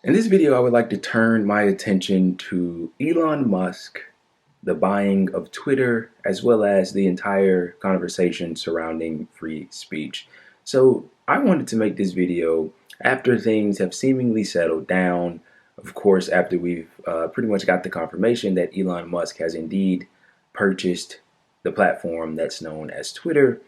In this video, I would like to turn my attention to Elon Musk, the buying of Twitter, as well as the entire conversation surrounding free speech. So I wanted to make this video after things have seemingly settled down. Of course, after we've pretty much got the confirmation that Elon Musk has indeed purchased the platform that's known as Twitter.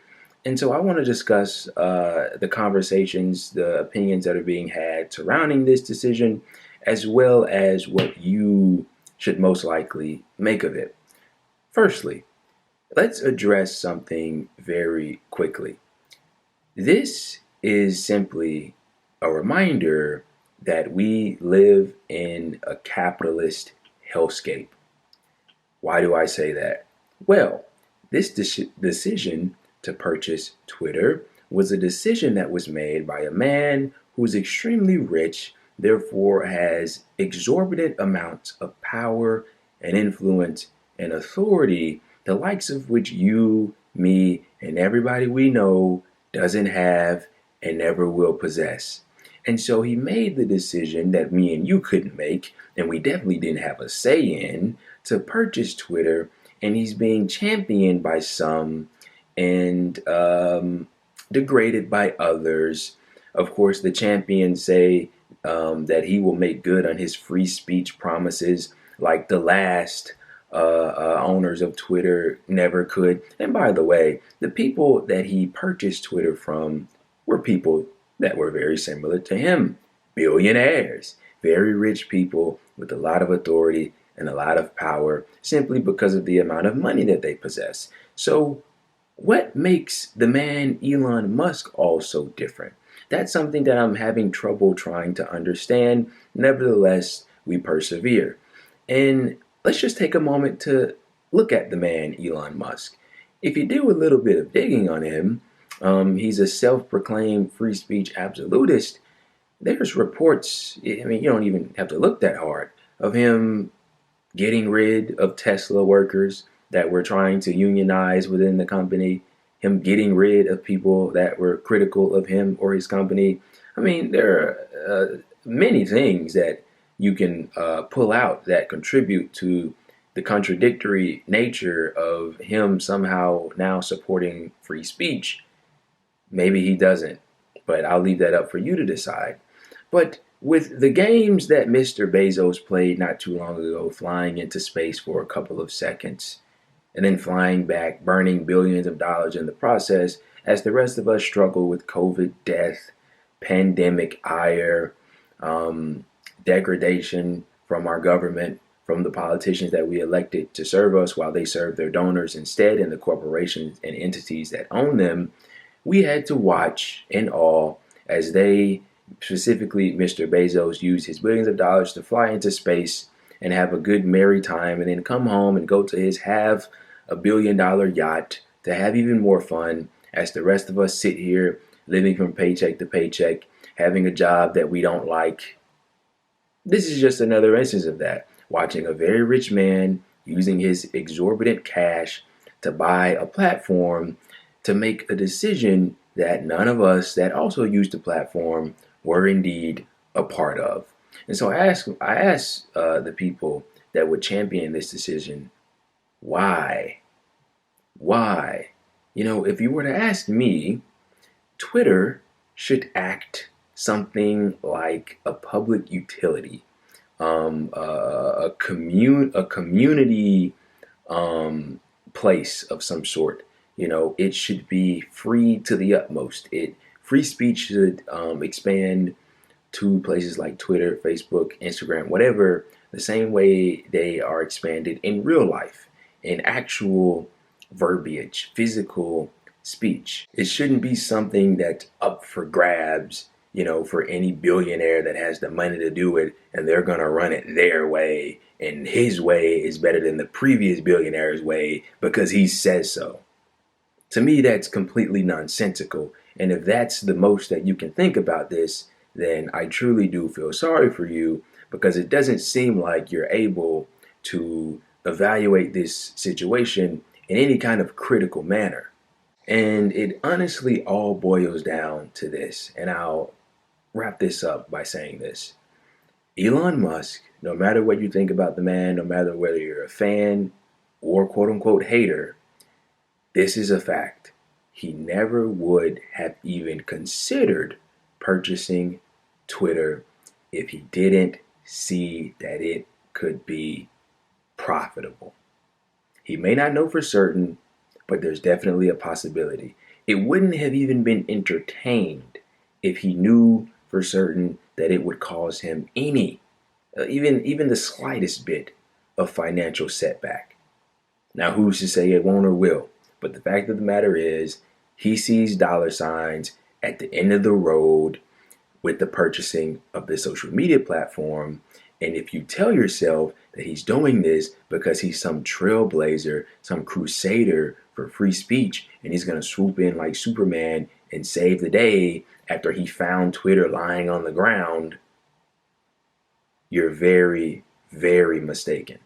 And so I want to discuss the conversations, the opinions that are being had surrounding this decision, as well as what you should most likely make of it. Firstly, let's address something very quickly. This is simply a reminder that we live in a capitalist hellscape. Why do I say that? Well, this decision to purchase Twitter was a decision that was made by a man who is extremely rich, therefore has exorbitant amounts of power and influence and authority, the likes of which you, me, and everybody we know doesn't have and never will possess. And so he made the decision that me and you couldn't make, and we definitely didn't have a say in, to purchase Twitter, and he's being championed by some and degraded by others. Of course, the champions say that he will make good on his free speech promises, like the last owners of Twitter never could. And by the way, the people that he purchased Twitter from were people that were very similar to him, billionaires, very rich people with a lot of authority and a lot of power simply because of the amount of money that they possess. So what makes the man Elon Musk also different? That's something that I'm having trouble trying to understand. Nevertheless, we persevere. And let's just take a moment to look at the man Elon Musk. If you do a little bit of digging on him, he's a self-proclaimed free speech absolutist. There's reports, I mean, you don't even have to look that hard, of him getting rid of Tesla workers that were trying to unionize within the company, him getting rid of people that were critical of him or his company. I mean, there are many things that you can pull out that contribute to the contradictory nature of him somehow now supporting free speech. Maybe he doesn't, but I'll leave that up for you to decide. But with the games that Mr. Bezos played not too long ago, flying into space for a couple of seconds and then flying back, burning billions of dollars in the process, as the rest of us struggle with COVID, death, pandemic, ire, degradation from our government, from the politicians that we elected to serve us while they serve their donors instead and the corporations and entities that own them, we had to watch in awe as they, specifically Mr. Bezos, used his billions of dollars to fly into space and have a good merry time and then come home and go to his half a $1 billion yacht to have even more fun as the rest of us sit here living from paycheck to paycheck, having a job that we don't like. This is just another instance of that. Watching a very rich man using his exorbitant cash to buy a platform to make a decision that none of us that also used the platform were indeed a part of. And so I asked the people that would champion this decision, why? Why? You know, if you were to ask me, Twitter should act something like a public utility, a community place of some sort. You know, it should be free to the utmost. Free speech should expand to places like Twitter, Facebook, Instagram, whatever, the same way they are expanded in real life, in actual verbiage, physical speech. It shouldn't be something that's up for grabs, you know, for any billionaire that has the money to do it and they're going to run it their way and his way is better than the previous billionaire's way because he says so. To me, that's completely nonsensical. And if that's the most that you can think about this, then I truly do feel sorry for you because it doesn't seem like you're able to evaluate this situation in any kind of critical manner. And it honestly all boils down to this. And I'll wrap this up by saying this. Elon Musk, no matter what you think about the man, no matter whether you're a fan or quote unquote hater, this is a fact. He never would have even considered purchasing Twitter if he didn't see that it could be profitable. He may not know for certain, but there's definitely a possibility. It wouldn't have even been entertained if he knew for certain that it would cause him any, even the slightest bit of financial setback. Now, who's to say it won't or will? But the fact of the matter is, he sees dollar signs at the end of the road with the purchasing of the social media platform. And if you tell yourself that he's doing this because he's some trailblazer, some crusader for free speech, and he's going to swoop in like Superman and save the day after he found Twitter lying on the ground, you're very, very mistaken.